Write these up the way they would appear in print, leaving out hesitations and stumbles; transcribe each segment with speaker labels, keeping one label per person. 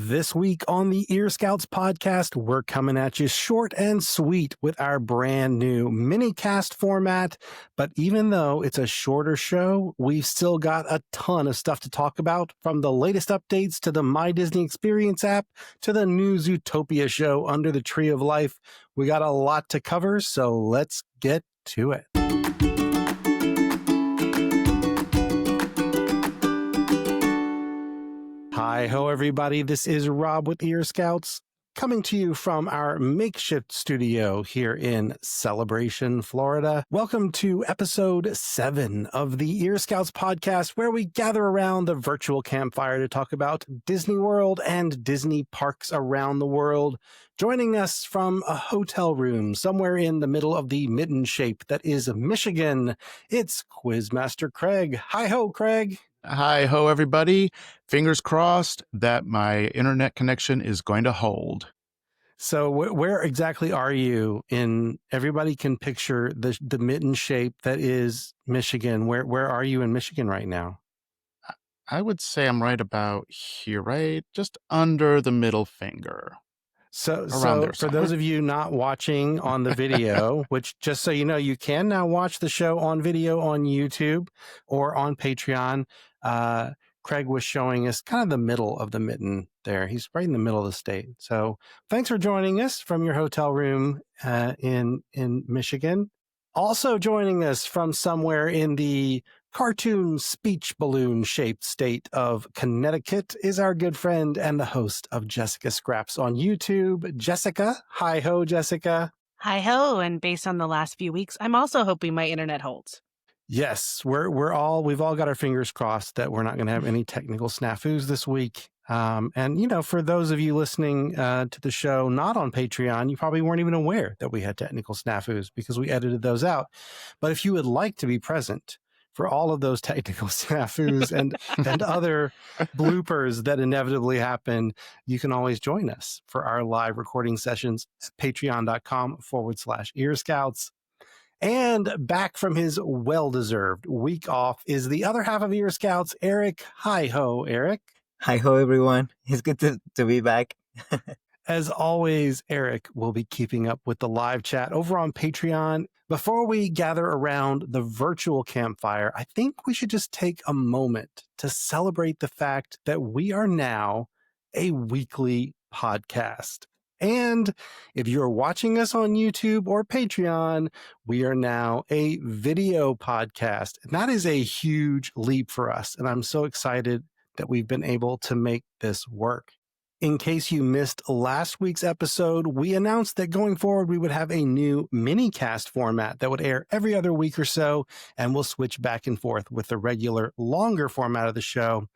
Speaker 1: This week on the Ear Scouts podcast, we're coming at you short and sweet with our brand new MinnieCast format. But even though it's a shorter show, we've still got a ton of stuff to talk about, from the latest updates to the My Disney Experience app to the new Zootopia show Under the Tree of Life. We got a lot to cover, so let's get to it. Hi-ho, everybody. This is Rob with Ear Scouts, coming to you from our makeshift studio here in Celebration, Florida. Welcome to episode 7 of the Ear Scouts podcast, where we gather around the virtual campfire to talk about Disney World and Disney parks around the world. Joining us from a hotel room somewhere in the middle of the mitten shape that is Michigan, it's Quizmaster Craig. Hi-ho, Craig.
Speaker 2: Hi ho, everybody. Fingers crossed that my internet connection is going to hold.
Speaker 1: So where exactly are you in, everybody can picture the mitten shape that is Michigan. Where are you in Michigan right now?
Speaker 2: I would say I'm right about here, right? Just under the middle finger.
Speaker 1: So
Speaker 2: there
Speaker 1: for those of you not watching on the video, which, just so you know, you can now watch the show on video on YouTube or on Patreon. Craig was showing us kind of the middle of the mitten there. He's right in the middle of the state. So thanks for joining us from your hotel room in Michigan. Also joining us from somewhere in the cartoon speech balloon shaped state of Connecticut is our good friend and the host of Jessica Scraps on YouTube, Jessica. Hi ho, Jessica.
Speaker 3: Hi ho, and based on the last few weeks, I'm also hoping my internet holds.
Speaker 1: Yes, we've all got our fingers crossed that we're not going to have any technical snafus this week. And, you know, for those of you listening to the show not on Patreon, you probably weren't even aware that we had technical snafus because we edited those out. But if you would like to be present for all of those technical snafus and other bloopers that inevitably happen, you can always join us for our live recording sessions at patreon.com/earscouts. And back from his well-deserved week off is the other half of Ear Scouts, Eric. Hi-ho, Eric.
Speaker 4: Hi-ho, everyone. It's good to be back.
Speaker 1: As always, Eric will be keeping up with the live chat over on Patreon. Before we gather around the virtual campfire, I think we should just take a moment to celebrate the fact that we are now a weekly podcast. And if you're watching us on YouTube or Patreon, we are now a video podcast. And that is a huge leap for us. And I'm so excited that we've been able to make this work. In case you missed last week's episode, we announced that going forward, we would have a new MinnieCast format that would air every other week or so, and we'll switch back and forth with the regular, longer format of the show.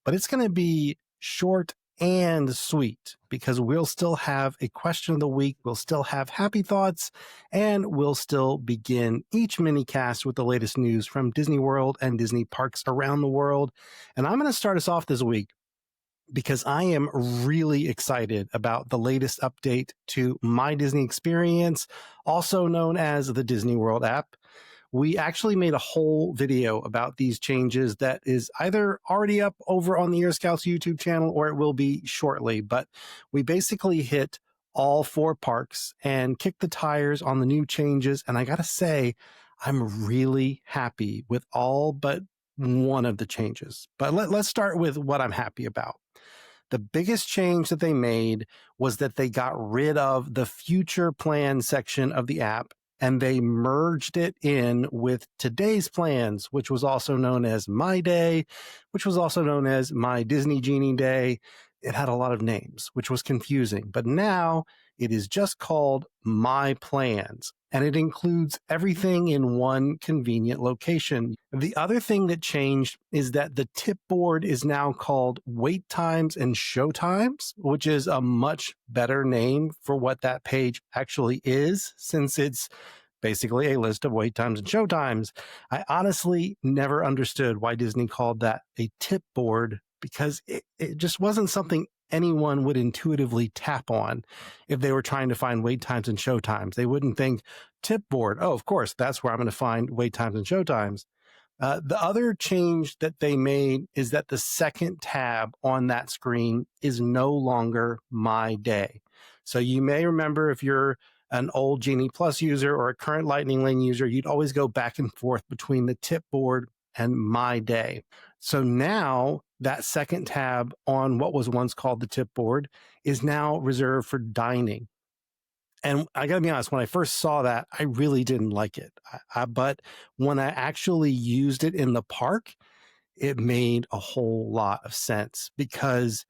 Speaker 1: But it's going to be short and sweet because we'll still have a question of the week, we'll still have happy thoughts, and we'll still begin each MinnieCast with the latest news from Disney World and Disney parks around the world. And I'm going to start us off this week because I am really excited about the latest update to My Disney Experience, also known as the Disney World app. We actually made a whole video about these changes that is either already up over on the Ear Scouts YouTube channel or it will be shortly. But we basically hit all 4 parks and kicked the tires on the new changes. And I got to say, I'm really happy with all but one of the changes. But let's start with what I'm happy about. The biggest change that they made was that they got rid of the future plan section of the app and they merged it in with today's plans, which was also known as My Day, which was also known as My Disney Genie Day. It had a lot of names, which was confusing, but now it is just called My Plans, and it includes everything in one convenient location. The other thing that changed is that the tip board is now called Wait Times and Show Times, which is a much better name for what that page actually is, since it's basically a list of wait times and show times. I honestly never understood why Disney called that a tip board, because it just wasn't something anyone would intuitively tap on if they were trying to find wait times and show times. They wouldn't think tip board. Oh, of course, that's where I'm going to find wait times and show times. The other change that they made is that the second tab on that screen is no longer My Day. So you may remember if you're an old Genie Plus user or a current Lightning Lane user, you'd always go back and forth between the tip board and My Day. So now that second tab on what was once called the tip board is now reserved for dining. And I gotta be honest, when I first saw that, I really didn't like it. But when I actually used it in the park, it made a whole lot of sense because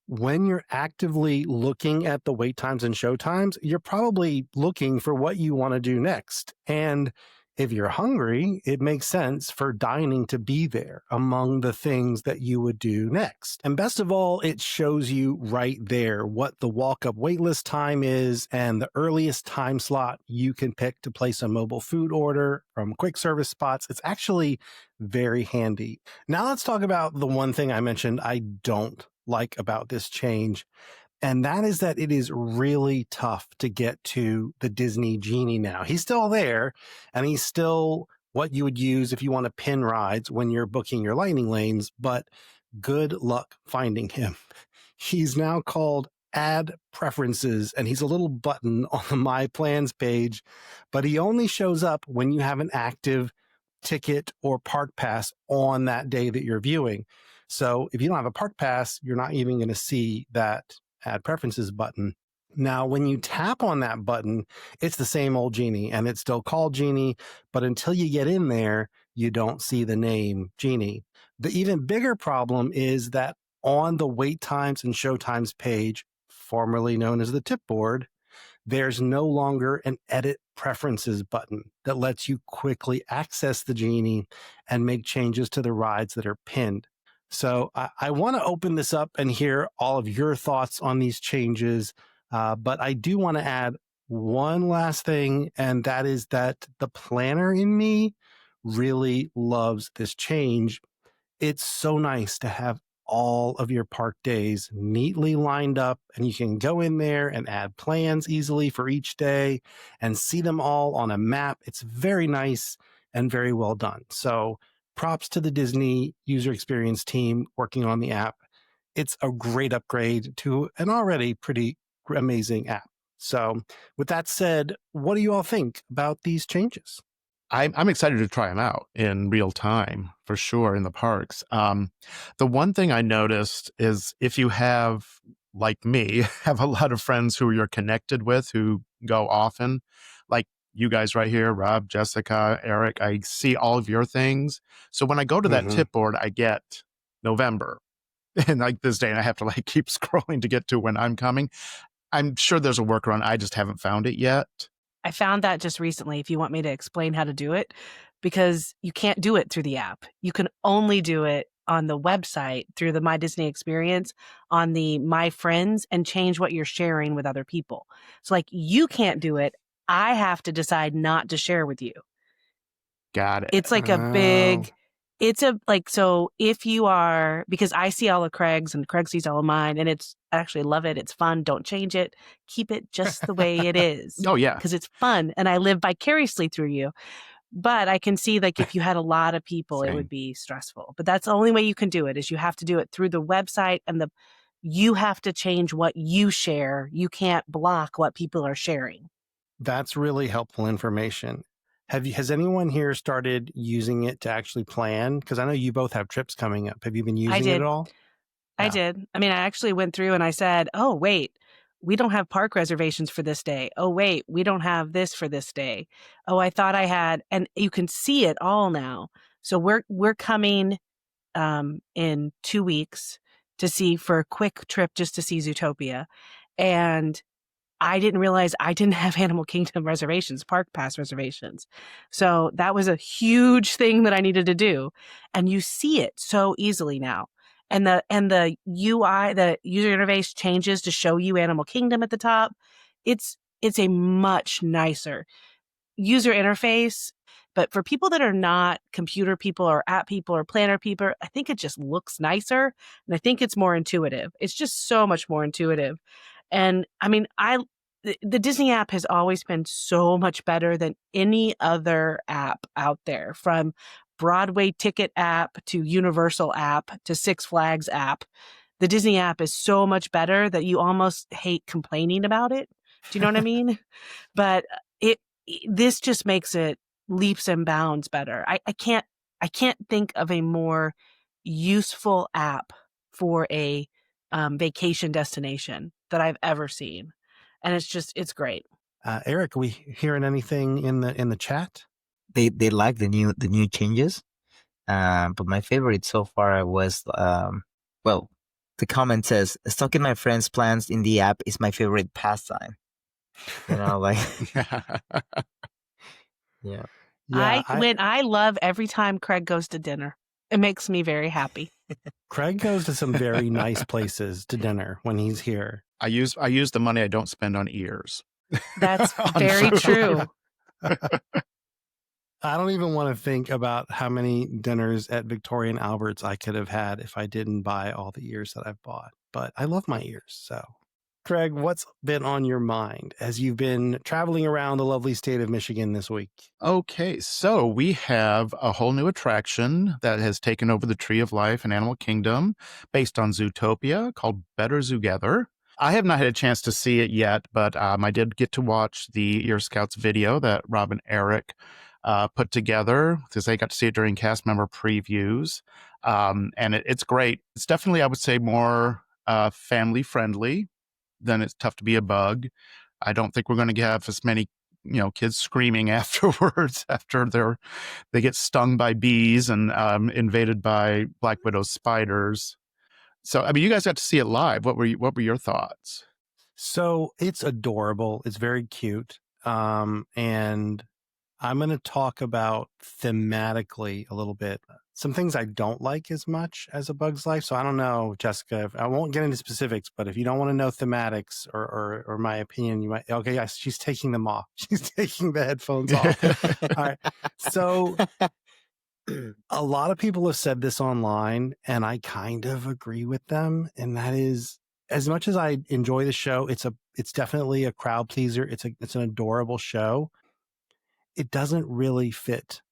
Speaker 1: when you're actively looking at the wait times and show times, you're probably looking for what you want to do next. And if you're hungry, it makes sense for dining to be there among the things that you would do next. And best of all, it shows you right there what the walk-up waitlist time is and the earliest time slot you can pick to place a mobile food order from quick service spots. It's actually very handy. Now let's talk about the one thing I mentioned I don't like about this change, and that is that it is really tough to get to the Disney Genie now. He's still there, and he's still what you would use if you want to pin rides when you're booking your Lightning Lanes, but good luck finding him. He's now called Add Preferences, and he's a little button on the My Plans page, but he only shows up when you have an active ticket or park pass on that day that you're viewing. So if you don't have a park pass, you're not even going to see that Add Preferences button. Now, when you tap on that button, it's the same old Genie and it's still called Genie, but until you get in there, you don't see the name Genie. The even bigger problem is that on the wait times and show times page, formerly known as the tip board, there's no longer an edit preferences button that lets you quickly access the Genie and make changes to the rides that are pinned. So I want to open this up and hear all of your thoughts on these changes. But I do want to add one last thing, and that is that the planner in me really loves this change. It's so nice to have all of your park days neatly lined up, and you can go in there and add plans easily for each day and see them all on a map. It's very nice and very well done. So props to the Disney user experience team working on the app. It's a great upgrade to an already pretty amazing app. So with that said, what do you all think about these changes?
Speaker 2: I'm excited to try them out in real time for sure in the parks. The one thing I noticed is if you have, like me, have a lot of friends who you're connected with who go often, like you guys right here, Rob, Jessica, Eric, I see all of your things. So when I go to that tip board, I get November and like this day, and I have to like keep scrolling to get to when I'm coming. I'm sure there's a workaround. I just haven't found it yet.
Speaker 3: I found that just recently, if you want me to explain how to do it, because you can't do it through the app. You can only do it on the website through the My Disney experience on the My Friends and change what you're sharing with other people. So like you can't do it. I have to decide not to share with you.
Speaker 2: Got it.
Speaker 3: It's like a big, it's a like, so if you are, because I see all of Craig's and Craig sees all of mine, and it's, I actually love it. It's fun. Don't change it. Keep it just the way it is.
Speaker 2: Oh, yeah.
Speaker 3: Because it's fun and I live vicariously through you. But I can see like if you had a lot of people, it would be stressful. But that's the only way you can do it is you have to do it through the website and you have to change what you share. You can't block what people are sharing.
Speaker 1: That's really helpful information. Has anyone here started using it to actually plan? Because I know you both have trips coming up. Have you been using it at all?
Speaker 3: I did. I mean, I actually went through and I said, oh, wait, we don't have park reservations for this day. Oh, wait, we don't have this for this day. Oh, I thought I had, and you can see it all now. So we're coming in 2 weeks to see for a quick trip just to see Zootopia. And I didn't realize I didn't have Animal Kingdom reservations, park pass reservations. So that was a huge thing that I needed to do. And you see it so easily now. And the UI, the user interface changes to show you Animal Kingdom at the top. It's a much nicer user interface. But for people that are not computer people or app people or planner people, I think it just looks nicer. And I think it's more intuitive. It's just so much more intuitive. And I mean, the Disney app has always been so much better than any other app out there, from Broadway ticket app to Universal app to Six Flags app. The Disney app is so much better that you almost hate complaining about it. Do you know what I mean? But this just makes it leaps and bounds better. I can't think of a more useful app for a vacation destination that I've ever seen, and it's great.
Speaker 1: Eric, are we hearing anything in the chat?
Speaker 4: They like the new changes. But my favorite so far was well, the comment says stalking my friends' plans in the app is my favorite pastime. You know, like yeah.
Speaker 1: Yeah,
Speaker 3: I love every time Craig goes to dinner. It makes me very happy.
Speaker 1: Craig goes to some very nice places to dinner when he's here.
Speaker 2: I use the money I don't spend on ears.
Speaker 3: That's
Speaker 2: On
Speaker 3: very
Speaker 2: food.
Speaker 3: true.
Speaker 1: I don't even want to think about how many dinners at Victoria and Albert's I could have had if I didn't buy all the ears that I've bought. But I love my ears. So, Craig, what's been on your mind as you've been traveling around the lovely state of Michigan this week?
Speaker 2: Okay, so we have a whole new attraction that has taken over the Tree of Life in Animal Kingdom based on Zootopia called Better Zoogether. I have not had a chance to see it yet, but I did get to watch the Ear Scouts video that Rob and Eric put together because they got to see it during cast member previews. And it's great. It's definitely, I would say, more family friendly than It's Tough to Be a Bug. I don't think we're going to have as many kids screaming afterwards after they get stung by bees and invaded by Black Widow spiders. So, I mean, you guys got to see it live. What were your thoughts?
Speaker 1: So it's adorable. It's very cute. And I'm going to talk about thematically a little bit. Some things I don't like as much as A Bug's Life. So I don't know, Jessica, I won't get into specifics, but if you don't want to know thematics or my opinion, you might, okay, yes, she's taking them off. She's taking the headphones off. All right. So a lot of people have said this online, and I kind of agree with them. And that is, as much as I enjoy the show, it's definitely a crowd pleaser. It's an adorable show. It doesn't really fit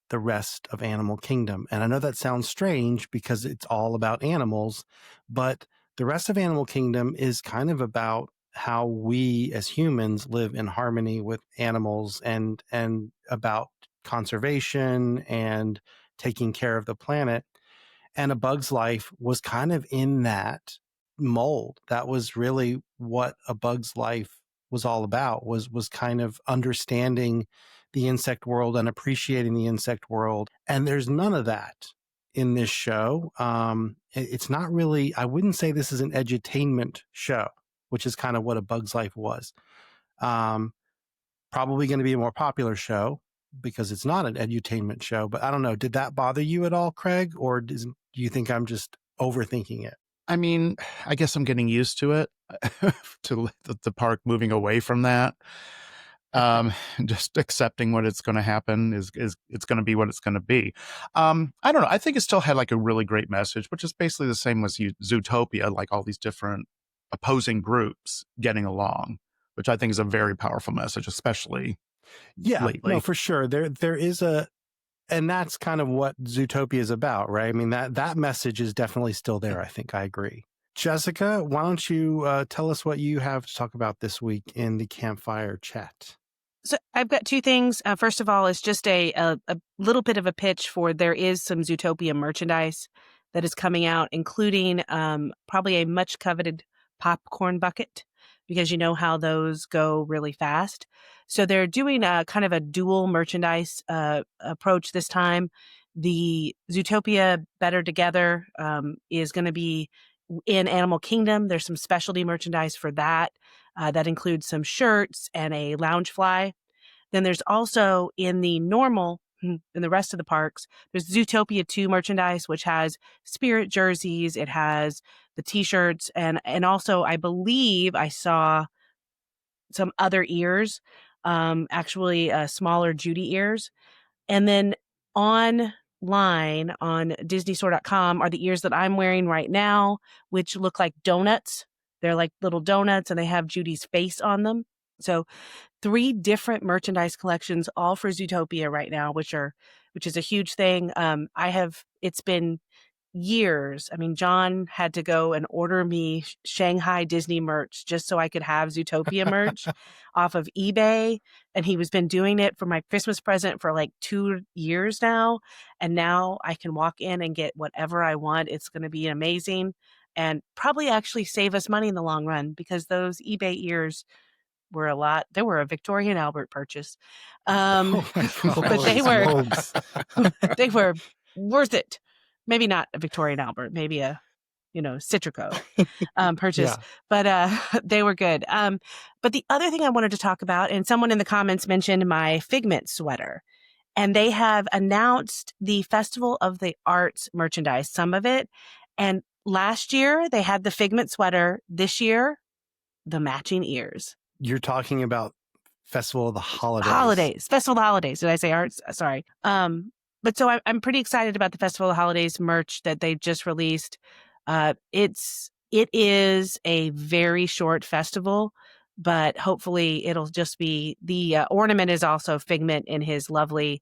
Speaker 1: the rest of Animal Kingdom. And I know that sounds strange because it's all about animals, but the rest of Animal Kingdom is kind of about how we as humans live in harmony with animals and about conservation and taking care of the planet. And A Bug's Life was kind of in that mold. That was really what A Bug's Life was all about, was kind of understanding the insect world and appreciating the insect world. And there's none of that in this show. It's not really, I wouldn't say this is an edutainment show, which is kind of what A Bug's Life was. Probably going to be a more popular show because it's not an edutainment show, but I don't know. Did that bother you at all, Craig? Or do you think I'm just overthinking it?
Speaker 2: I mean, I guess I'm getting used to it, to the park moving away from that. Just accepting what it's going to happen is it's going to be what it's going to be. I don't know. I think it still had like a really great message, which is basically the same as Zootopia, like all these different opposing groups getting along, which I think is a very powerful message, especially lately.
Speaker 1: No, for sure. There is and that's kind of what Zootopia is about, right? I mean, that message is definitely still there. I think I agree. Jessica, why don't you tell us what you have to talk about this week in the campfire chat?
Speaker 3: So I've got two things. First of all, it's just a little bit of a pitch for there is some Zootopia merchandise that is coming out, including probably a much coveted popcorn bucket, because you know how those go really fast. So they're doing a kind of a dual merchandise approach this time. The Zootopia Better Together is going to be in Animal Kingdom. There's some specialty merchandise for that. That includes some shirts and a lounge fly. Then there's also in the rest of the parks, there's Zootopia 2 merchandise, which has Spirit jerseys. It has the T-shirts. And also, I believe I saw some other ears, actually smaller Judy ears. And then online on DisneyStore.com are the ears that I'm wearing right now, which look like donuts. They're like little donuts and they have Judy's face on them. So 3 different merchandise collections, all for Zootopia right now, which is a huge thing. It's been years. I mean, John had to go and order me Shanghai Disney merch just so I could have Zootopia merch off of eBay. And he was been doing it for my Christmas present for like 2 years now. And now I can walk in and get whatever I want. It's going to be amazing and probably actually save us money in the long run because those eBay ears were a lot. They were a Victoria and Albert purchase.
Speaker 1: Oh my
Speaker 3: But they
Speaker 1: God.
Speaker 3: were they were worth it. Maybe not a Victoria and Albert, maybe a Citrico purchase,
Speaker 1: Yeah.
Speaker 3: but they were good. But the other thing I wanted to talk about, and someone in the comments mentioned my Figment sweater, and they have announced the Festival of the Arts merchandise, some of it. And last year they had the Figment sweater. This year, the matching ears.
Speaker 1: You're talking about Festival of the Holidays.
Speaker 3: Festival of the Holidays. Did I say arts? Sorry. But so I'm pretty excited about the Festival of the Holidays merch that they just released. It is a very short festival, but hopefully it'll just be the ornament is also Figment in his lovely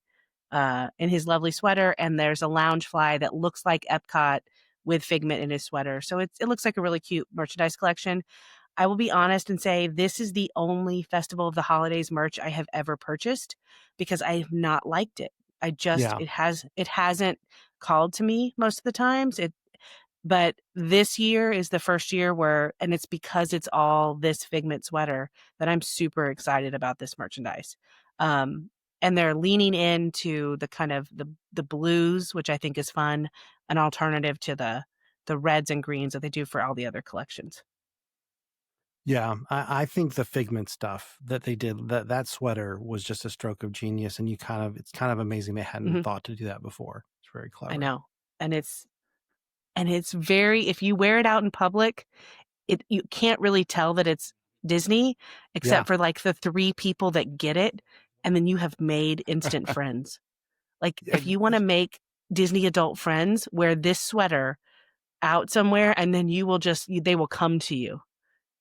Speaker 3: sweater, and there's a lounge fly that looks like Epcot with Figment in his sweater. So it looks like a really cute merchandise collection. I will be honest and say this is the only Festival of the Holidays merch I have ever purchased because I have not liked it. It hasn't called to me most of the times. But this year is the first year and it's because it's all this Figment sweater that I'm super excited about this merchandise. And they're leaning into the kind of the blues, which I think is fun, an alternative to the reds and greens that they do for all the other collections.
Speaker 1: Yeah, I think the Figment stuff that they did, that sweater was just a stroke of genius, and it's kind of amazing they hadn't thought to do that before. It's very clever.
Speaker 3: I know, and it's very. If you wear it out in public, you can't really tell that it's Disney, except for like the 3 people that get it, and then you have made instant friends. Like if you want to make Disney adult friends, wear this sweater out somewhere, and then they will come to you.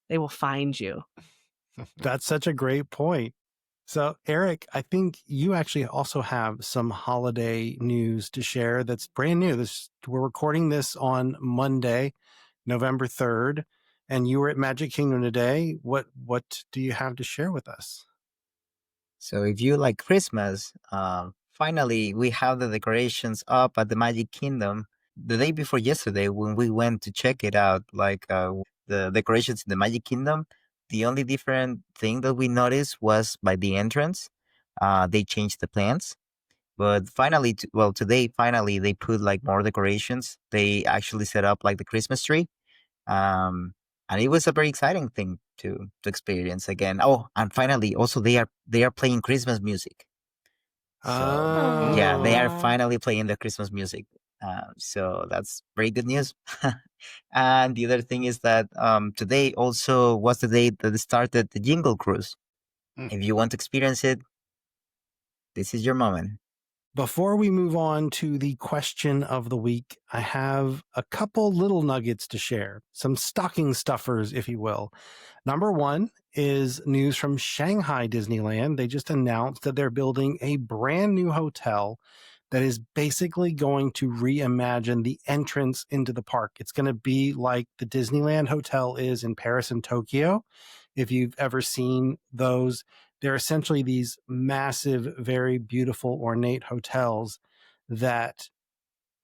Speaker 3: They will find you.
Speaker 1: That's such a great point. So, Eric, I think you actually also have some holiday news to share that's brand new. We're recording this on Monday, November 3rd, and you were at Magic Kingdom today. What do you have to share with us?
Speaker 4: So if you like Christmas, finally we have the decorations up at the Magic Kingdom. The day before yesterday, when we went to check it out, the decorations in the Magic Kingdom, the only different thing that we noticed was by the entrance. They changed the plans. But finally, today, finally, they put like more decorations. They actually set up like the Christmas tree. And it was a very exciting thing to experience again. Oh, and finally, also they are playing Christmas music. So yeah, they are finally playing the Christmas music. So that's very good news. And the other thing is that today also was the day that started the Jingle Cruise. If you want to experience it, this is your moment.
Speaker 1: Before we move on to the question of the week, I have a couple little nuggets to share, some stocking stuffers, if you will. Number one is news from Shanghai Disneyland. They just announced that they're building a brand new hotel that is basically going to reimagine the entrance into the park. It's going to be like the Disneyland Hotel is in Paris and Tokyo. If you've ever seen those, they're essentially these massive, very beautiful, ornate hotels that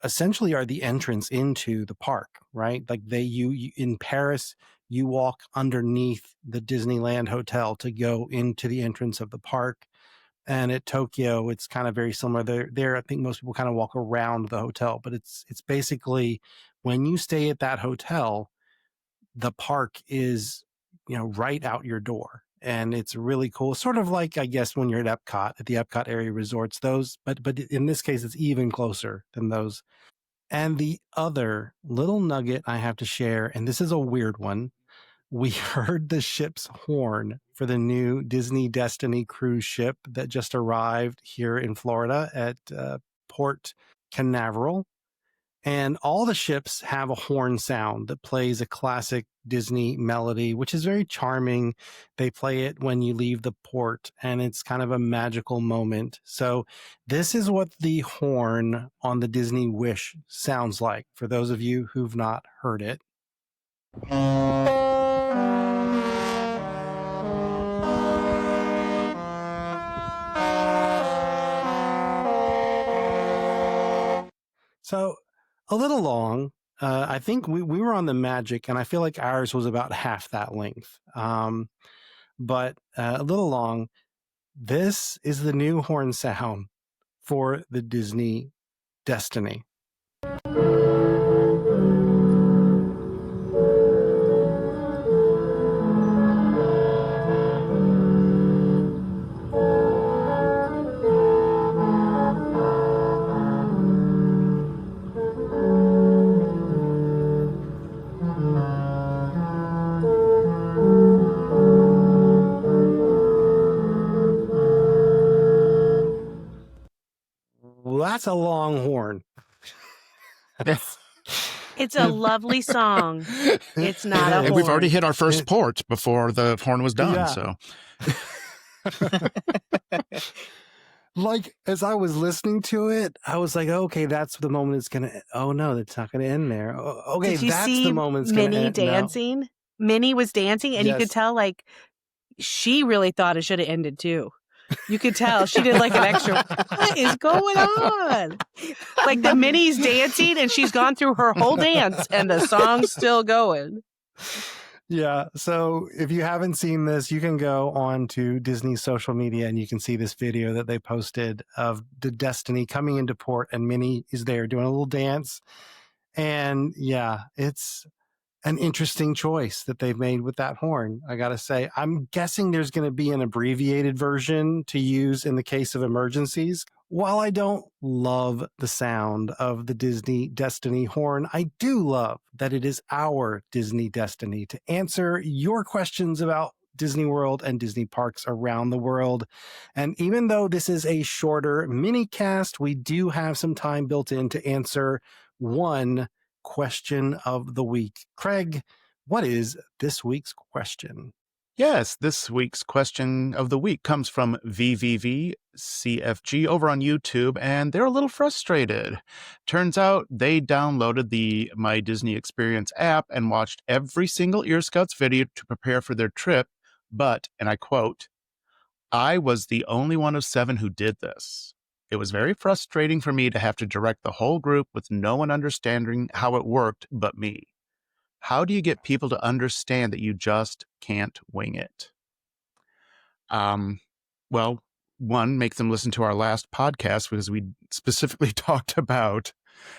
Speaker 1: essentially are the entrance into the park, right? Like you in Paris, you walk underneath the Disneyland Hotel to go into the entrance of the park. And at Tokyo, it's kind of very similar. There, I think most people kind of walk around the hotel, but it's basically when you stay at that hotel, the park is, right out your door. And it's really cool. Sort of like, I guess, when you're at Epcot, at the Epcot area resorts, but in this case, it's even closer than those. And the other little nugget I have to share, and this is a weird one. We heard the ship's horn for the new Disney Destiny cruise ship that just arrived here in Florida at Port Canaveral. And all the ships have a horn sound that plays a classic Disney melody, which is very charming. They play it when you leave the port, and it's kind of a magical moment. So this is what the horn on the Disney Wish sounds like, for those of you who've not heard it. So a little long. I think we were on the Magic, and I feel like ours was about half that length. But a little long. This is the new horn sound for the Disney Destiny. Well, that's a long horn.
Speaker 3: It's a lovely song. It's not a
Speaker 2: And
Speaker 3: horn.
Speaker 2: we've already hit our first port before the horn was done.
Speaker 1: Yeah.
Speaker 2: So,
Speaker 1: like, as I was listening to it, I was like, okay, that's the moment it's going to, oh no, it's not going to end there. Okay,
Speaker 3: Did you
Speaker 1: that's
Speaker 3: see
Speaker 1: the moment it's going to
Speaker 3: Minnie
Speaker 1: end. No.
Speaker 3: dancing? Minnie was dancing, and you could
Speaker 1: Yes.
Speaker 3: tell, like, she really thought it should have ended too. You could tell she did like an extra. What is going on? Like the Minnie's dancing, and she's gone through her whole dance, and the song's still going.
Speaker 1: Yeah. So if you haven't seen this, you can go on to Disney's social media and you can see this video that they posted of the Destiny coming into port, and Minnie is there doing a little dance. And yeah, it's an interesting choice that they've made with that horn. I got to say, I'm guessing there's going to be an abbreviated version to use in the case of emergencies. While I don't love the sound of the Disney Destiny horn, I do love that it is our Disney Destiny to answer your questions about Disney World and Disney parks around the world. And even though this is a shorter mini cast, we do have some time built in to answer one question of the week. Craig, what is this week's question?
Speaker 2: yes, this week's question of the week comes from VVVCFG over on YouTube, and they're a little frustrated. Turns out they downloaded the My Disney Experience app and watched every single Ear Scouts video to prepare for their trip, but, and I quote, I was the only one of 7 who did this. It was very frustrating for me to have to direct the whole group with no one understanding how it worked but me. How do you get people to understand that you just can't wing it? Well, one, make them listen to our last podcast because we specifically talked about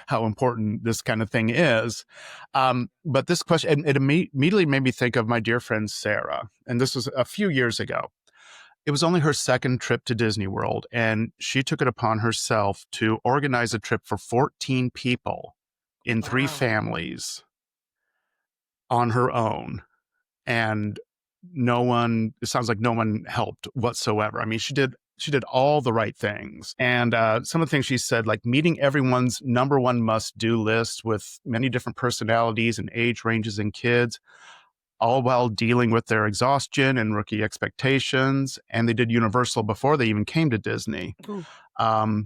Speaker 2: how important this kind of thing is. But this question, it immediately made me think of my dear friend Sarah. And this was a few years ago. It was only her second trip to Disney World, and she took it upon herself to organize a trip for 14 people in 3 families on her own. And it sounds like no one helped whatsoever. I mean, she did all the right things. And some of the things she said, like meeting everyone's number one must-do list with many different personalities and age ranges and kids, all while dealing with their exhaustion and rookie expectations. And they did Universal before they even came to Disney. But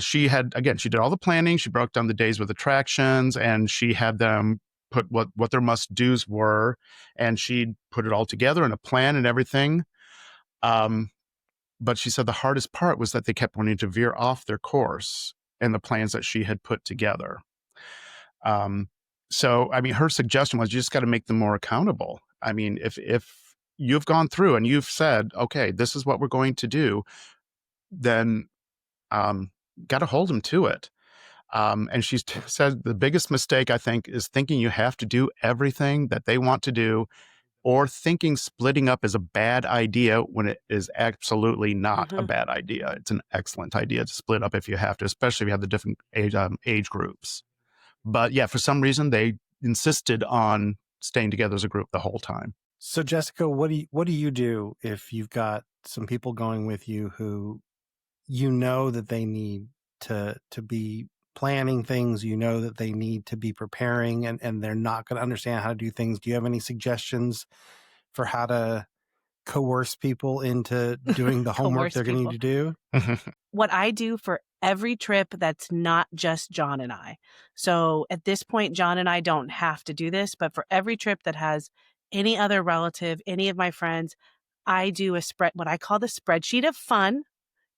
Speaker 2: she did all the planning. She broke down the days with attractions, and she had them put what their must-dos were, and she put it all together in a plan and everything. But she said the hardest part was that they kept wanting to veer off their course and the plans that she had put together. So, I mean, her suggestion was you just got to make them more accountable. I mean, if you've gone through and you've said, okay, this is what we're going to do, then got to hold them to it. And she said the biggest mistake, I think, is thinking you have to do everything that they want to do, or thinking splitting up is a bad idea when it is absolutely not a bad idea. It's an excellent idea to split up if you have to, especially if you have the different age groups. But yeah, for some reason, they insisted on staying together as a group the whole time.
Speaker 1: So, Jessica, what do you do if you've got some people going with you who you know that they need to be planning things, you know that they need to be preparing, and they're not going to understand how to do things. Do you have any suggestions for how to coerce people into doing the homework
Speaker 3: Coerce
Speaker 1: they're going to
Speaker 3: people.
Speaker 1: need to do?
Speaker 3: What I do for every trip that's not just John and I. So at this point, John and I don't have to do this, but for every trip that has any other relative, any of my friends, I do what I call the spreadsheet of fun.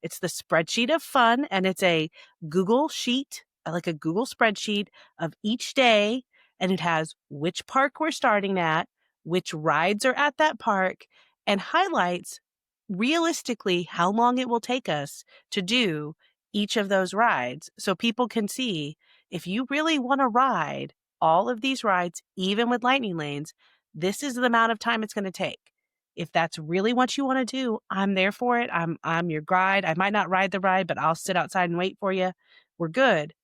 Speaker 3: It's the spreadsheet of fun, and it's a Google sheet, like a Google spreadsheet of each day, and it has which park we're starting at, which rides are at that park, and highlights realistically how long it will take us to do each of those rides, so people can see if you really want to ride all of these rides, even with lightning lanes, this is the amount of time it's going to take. If that's really what you want to do, I'm there for it. I'm your guide. I might not ride the ride, but I'll sit outside and wait for you. We're good.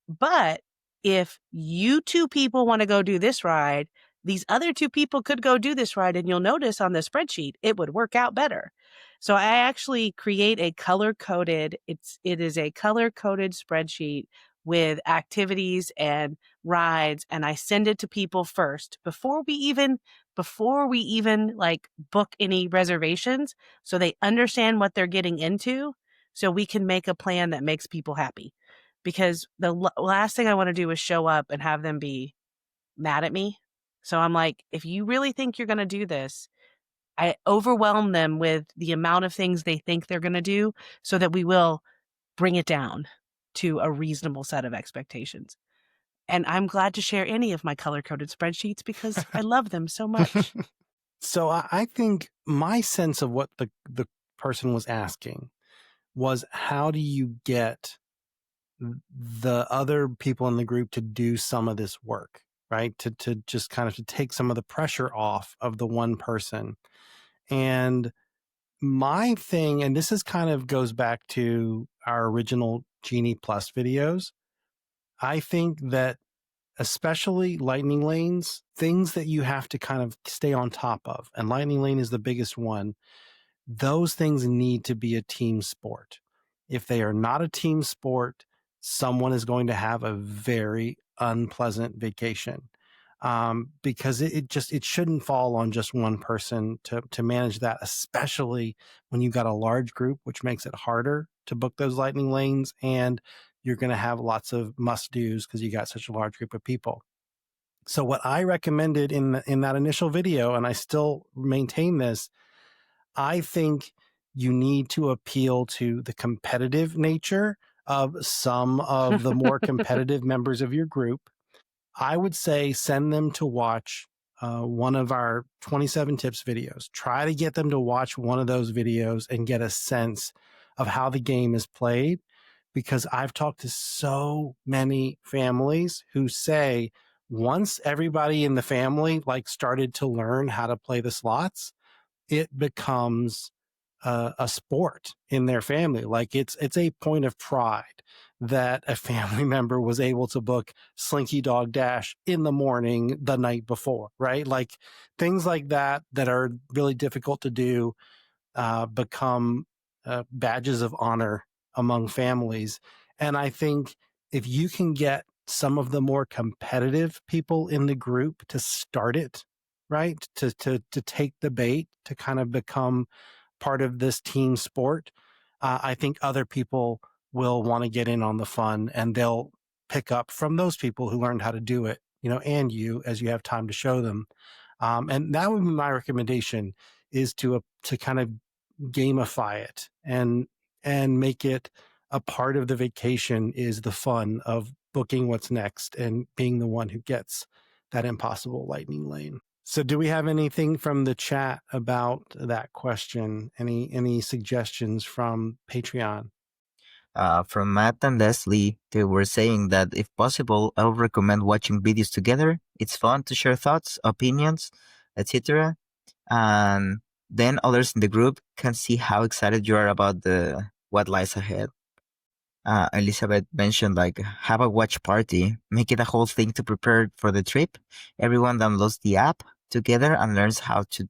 Speaker 3: But if you two people want to go do this ride, these other two people could go do this ride, and you'll notice on the spreadsheet it would work out better. So I actually create a color-coded, it is a color-coded spreadsheet with activities and rides, and I send it to people first before we even like book any reservations, so they understand what they're getting into, so we can make a plan that makes people happy. Because the last thing I want to do is show up and have them be mad at me. So I'm like, if you really think you're going to do this, I overwhelm them with the amount of things they think they're going to do, so that we will bring it down to a reasonable set of expectations. And I'm glad to share any of my color-coded spreadsheets because I love them so much.
Speaker 1: So I think my sense of what the person was asking was, how do you get the other people in the group to do some of this work, right? To just kind of to take some of the pressure off of the one person. And my thing, and this is kind of goes back to our original Genie Plus videos, I think that especially lightning lanes, things that you have to kind of stay on top of, and lightning lane is the biggest one, those things need to be a team sport. If they are not a team sport, someone is going to have a very unpleasant vacation, because it shouldn't fall on just one person to manage that, especially when you've got a large group, which makes it harder to book those lightning lanes, and you're going to have lots of must-dos because you got such a large group of people. So what I recommended in that initial video, and I still maintain this, I think you need to appeal to the competitive nature of some of the more competitive members of your group. I would say send them to watch one of our 27 tips videos. Try to get them to watch one of those videos and get a sense of how the game is played, because I've talked to so many families who say once everybody in the family like started to learn how to play the slots, it becomes a sport in their family. Like it's a point of pride that a family member was able to book Slinky Dog Dash in the morning the night before, right? Like things like that are really difficult to do become badges of honor among families. And I think if you can get some of the more competitive people in the group to start it, right, to take the bait, to kind of become part of this team sport, I think other people will want to get in on the fun, and they'll pick up from those people who learned how to do it, and you, as you have time to show them. And that would be my recommendation, is to kind of gamify it and make it a part of the vacation, is the fun of booking what's next and being the one who gets that impossible lightning lane. So do we have anything from the chat about that question? Any suggestions from Patreon?
Speaker 4: From Matt and Leslie, they were saying that if possible, I would recommend watching videos together. It's fun to share thoughts, opinions, etc. And then others in the group can see how excited you are about what lies ahead. Elizabeth mentioned have a watch party, make it a whole thing to prepare for the trip. Everyone downloads the app together and learns how to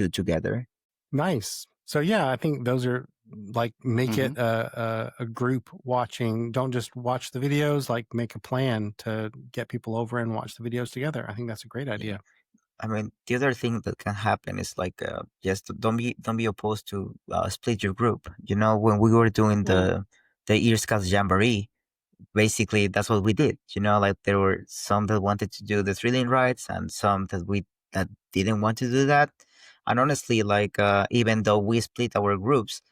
Speaker 4: together.
Speaker 1: Nice. So yeah, I think those are like make it
Speaker 2: Mm-hmm.
Speaker 1: a group watching. Don't just watch the videos, like make a plan to get people over and watch the videos together. I think that's a great
Speaker 4: Yeah.
Speaker 1: idea.
Speaker 4: I mean, the other thing that can happen is like just don't be opposed to split your group. You know, when we were doing the Ear Scouts Jamboree, basically that's what we did. You know, like there were some that wanted to do the thrilling rides and some that didn't want to do that. And honestly, like even though we split our groups,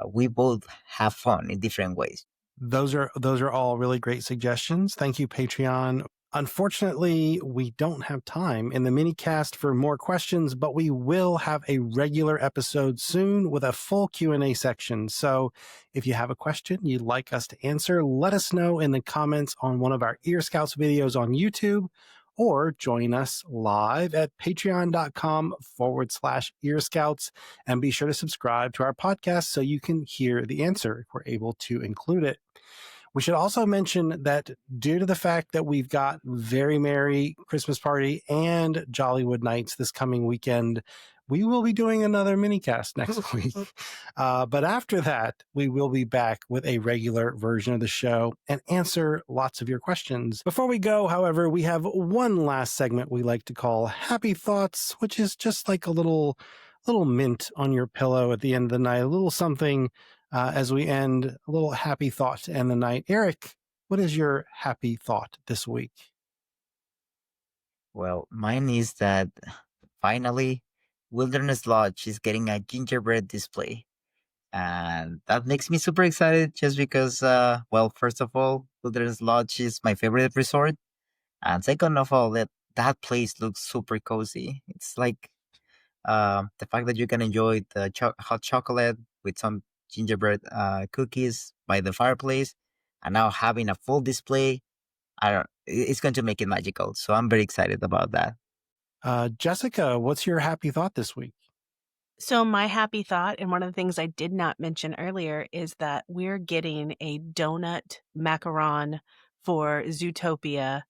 Speaker 4: we both have fun in different ways.
Speaker 1: Those are all really great suggestions. Thank you, Patreon. Unfortunately, we don't have time in the mini cast for more questions, but we will have a regular episode soon with a full Q&A section. So if you have a question you'd like us to answer, let us know in the comments on one of our Ear Scouts videos on YouTube, or join us live at patreon.com/Ear Scouts. And be sure to subscribe to our podcast so you can hear the answer if we're able to include it. We should also mention that due to the fact that we've got Very Merry Christmas Party and Jollywood Nights this coming weekend, we will be doing another minicast next week. But after that, we will be back with a regular version of the show and answer lots of your questions. Before we go, however, we have one last segment we like to call Happy Thoughts, which is just like a little mint on your pillow at the end of the night, a little something as we end, a little happy thought to end the night. Eric, what is your happy thought this week?
Speaker 4: Well, mine is that finally Wilderness Lodge is getting a gingerbread display. And that makes me super excited just because, well, first of all, Wilderness Lodge is my favorite resort. And second of all, that place looks super cozy. It's like the fact that you can enjoy the hot chocolate with some gingerbread cookies by the fireplace, and now having a full display. It's going to make it magical. So I'm very excited about that.
Speaker 1: Jessica, what's your happy thought this week?
Speaker 3: So my happy thought, and one of the things I did not mention earlier, is that we're getting a donut macaron for Zootopia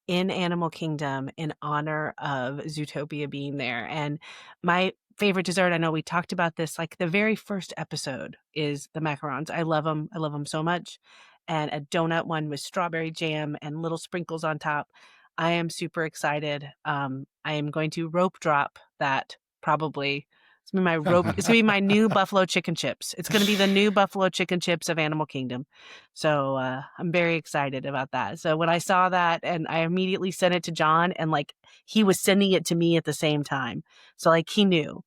Speaker 3: in Animal Kingdom in honor of Zootopia being there. And my favorite dessert, I know we talked about this, like the very first episode, is the macarons. I love them. I love them so much. And a donut one with strawberry jam and little sprinkles on top. I am super excited. I am going to rope drop that probably. It's gonna be my rope. It's gonna be my new buffalo chicken chips. It's gonna be the new buffalo chicken chips of Animal Kingdom. So I'm very excited about that. So when I saw that, and I immediately sent it to John, and like he was sending it to me at the same time. So like he knew.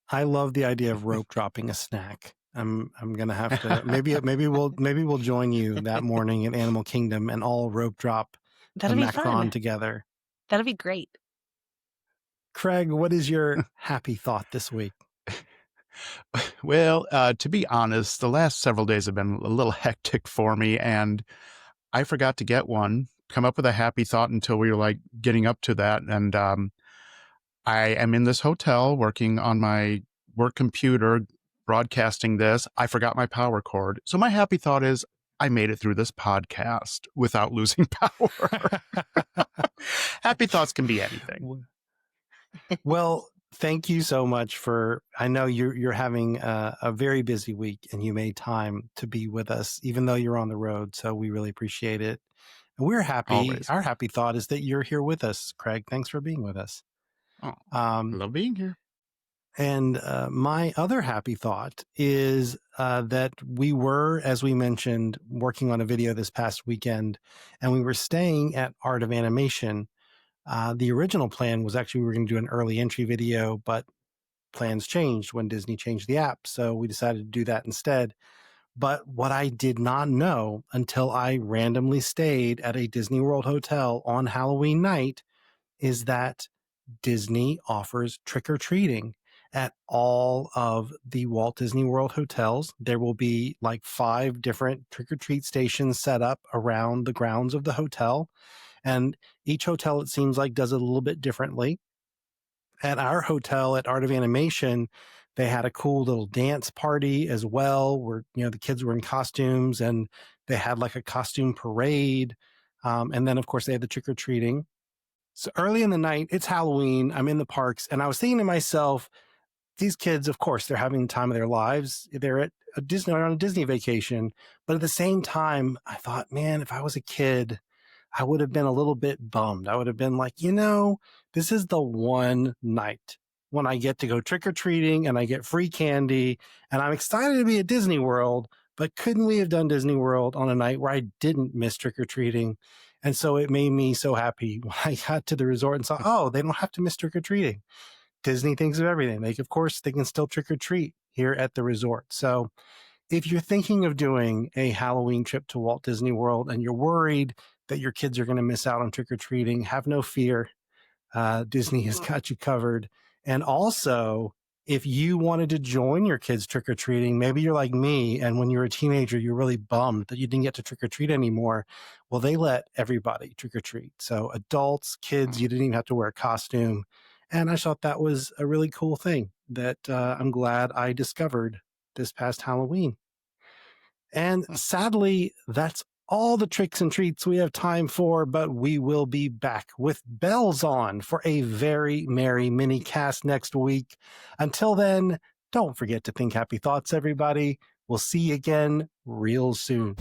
Speaker 1: I love the idea of rope dropping a snack. I'm gonna have to maybe we'll join you that morning in Animal Kingdom and all rope drop
Speaker 3: That'll
Speaker 1: the
Speaker 3: be
Speaker 1: macaron
Speaker 3: fun.
Speaker 1: together.
Speaker 3: That'll be great.
Speaker 1: Craig, what is your happy thought this week?
Speaker 2: Well, to be honest, the last several days have been a little hectic for me, and I forgot to get one, come up with a happy thought until we were like getting up to that. And I am in this hotel working on my work computer, broadcasting this. I forgot my power cord. So my happy thought is I made it through this podcast without losing power. Happy thoughts can be anything.
Speaker 1: Well, thank you so much I know you're having a very busy week and you made time to be with us, even though you're on the road. So we really appreciate it. And we're happy.
Speaker 2: Always.
Speaker 1: Our happy thought is that you're here with us, Craig. Thanks for being with us.
Speaker 2: Oh, love being here.
Speaker 1: And my other happy thought is that we were, as we mentioned, working on a video this past weekend, and we were staying at Art of Animation. The original plan was actually we were going to do an early entry video, but plans changed when Disney changed the app. So we decided to do that instead. But what I did not know until I randomly stayed at a Disney World hotel on Halloween night is that Disney offers trick-or-treating at all of the Walt Disney World hotels. There will be like 5 different trick-or-treat stations set up around the grounds of the hotel. And each hotel, it seems like, does it a little bit differently. At our hotel at Art of Animation, they had a cool little dance party as well, where the kids were in costumes and they had like a costume parade. And then, of course, they had the trick-or-treating. So early in the night, it's Halloween. I'm in the parks, and I was thinking to myself, these kids, of course, they're having the time of their lives. They're at on a Disney vacation. But at the same time, I thought, man, if I was a kid, I would have been a little bit bummed. I would have been like, this is the one night when I get to go trick or treating and I get free candy and I'm excited to be at Disney World. But couldn't we have done Disney World on a night where I didn't miss trick or treating? And so it made me so happy when I got to the resort and saw, oh, they don't have to miss trick or treating. Disney thinks of everything. Of course, they can still trick or treat here at the resort. So if you're thinking of doing a Halloween trip to Walt Disney World and you're worried that your kids are going to miss out on trick or treating, have no fear. Disney has got you covered. And also, if you wanted to join your kids trick or treating, maybe you're like me, and when you were a teenager, you're really bummed that you didn't get to trick or treat anymore. Well, they let everybody trick or treat. So adults, kids, you didn't even have to wear a costume. And I thought that was a really cool thing that I'm glad I discovered this past Halloween. And sadly, that's all the tricks and treats we have time for, but we will be back with bells on for a very merry MinnieCast next week. Until then, don't forget to think happy thoughts, everybody. We'll see you again real soon.